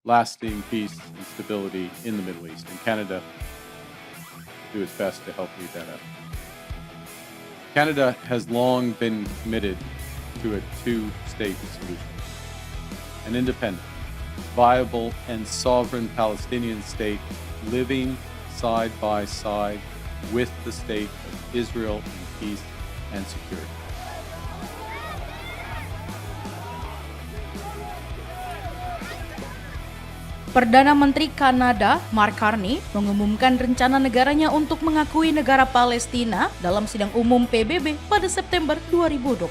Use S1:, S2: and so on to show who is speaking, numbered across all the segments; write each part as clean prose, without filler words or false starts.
S1: lasting peace and stability in the Middle East, and Canada do its best to help lead that effort. Canada has long been committed to a two-state solution. An independent, viable, and sovereign Palestinian state living side by side with the state of Israel in peace and security.
S2: Perdana Menteri Kanada, Mark Carney, mengumumkan rencana negaranya untuk mengakui negara Palestina dalam sidang umum PBB pada September 2025.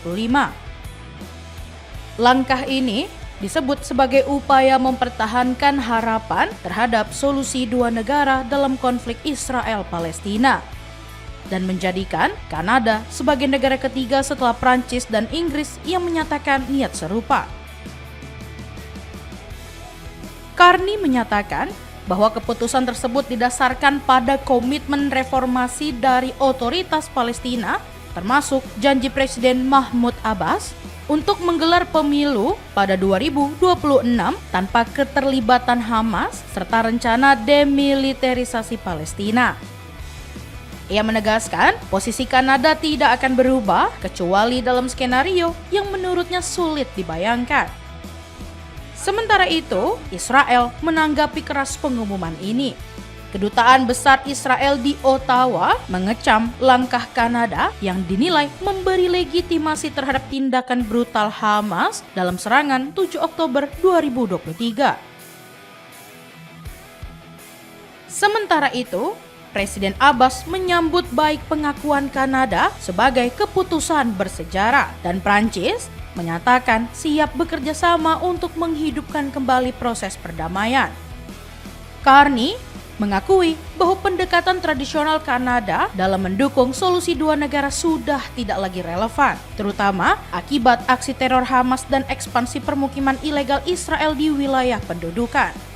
S2: Langkah ini disebut sebagai upaya mempertahankan harapan terhadap solusi dua negara dalam konflik Israel-Palestina dan menjadikan Kanada sebagai negara ketiga setelah Prancis dan Inggris yang menyatakan niat serupa. Carney menyatakan bahwa keputusan tersebut didasarkan pada komitmen reformasi dari otoritas Palestina, termasuk janji Presiden Mahmud Abbas untuk menggelar pemilu pada 2026 tanpa keterlibatan Hamas serta rencana demilitarisasi Palestina. Ia menegaskan posisi Kanada tidak akan berubah kecuali dalam skenario yang menurutnya sulit dibayangkan. Sementara itu, Israel menanggapi keras pengumuman ini. Kedutaan Besar Israel di Ottawa mengecam langkah Kanada yang dinilai memberi legitimasi terhadap tindakan brutal Hamas dalam serangan 7 Oktober 2023. Sementara itu, Presiden Abbas menyambut baik pengakuan Kanada sebagai keputusan bersejarah dan Prancis menyatakan siap bekerja sama untuk menghidupkan kembali proses perdamaian. Carney mengakui bahwa pendekatan tradisional Kanada dalam mendukung solusi dua negara sudah tidak lagi relevan, terutama akibat aksi teror Hamas dan ekspansi permukiman ilegal Israel di wilayah pendudukan.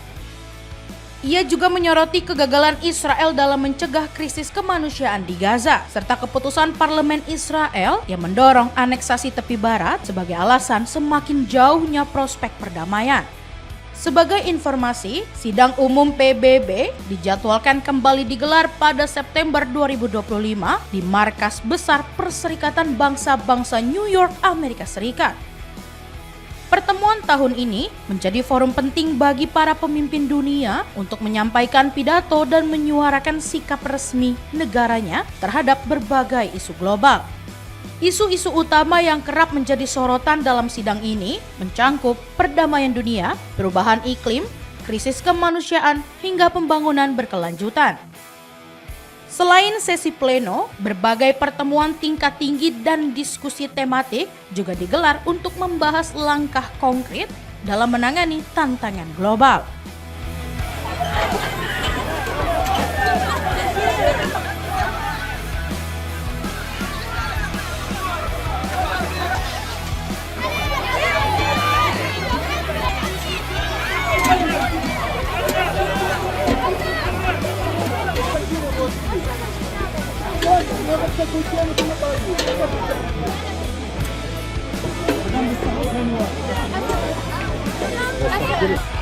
S2: Ia juga menyoroti kegagalan Israel dalam mencegah krisis kemanusiaan di Gaza, serta keputusan parlemen Israel yang mendorong aneksasi tepi barat sebagai alasan semakin jauhnya prospek perdamaian. Sebagai informasi, sidang umum PBB dijadwalkan kembali digelar pada September 2025 di Markas Besar Perserikatan Bangsa-Bangsa New York, Amerika Serikat. Pertemuan tahun ini menjadi forum penting bagi para pemimpin dunia untuk menyampaikan pidato dan menyuarakan sikap resmi negaranya terhadap berbagai isu global. Isu-isu utama yang kerap menjadi sorotan dalam sidang ini mencangkup perdamaian dunia, perubahan iklim, krisis kemanusiaan, hingga pembangunan berkelanjutan. Selain sesi pleno, berbagai pertemuan tingkat tinggi dan diskusi tematik juga digelar untuk membahas langkah konkret dalam menangani tantangan global.
S3: Gracias.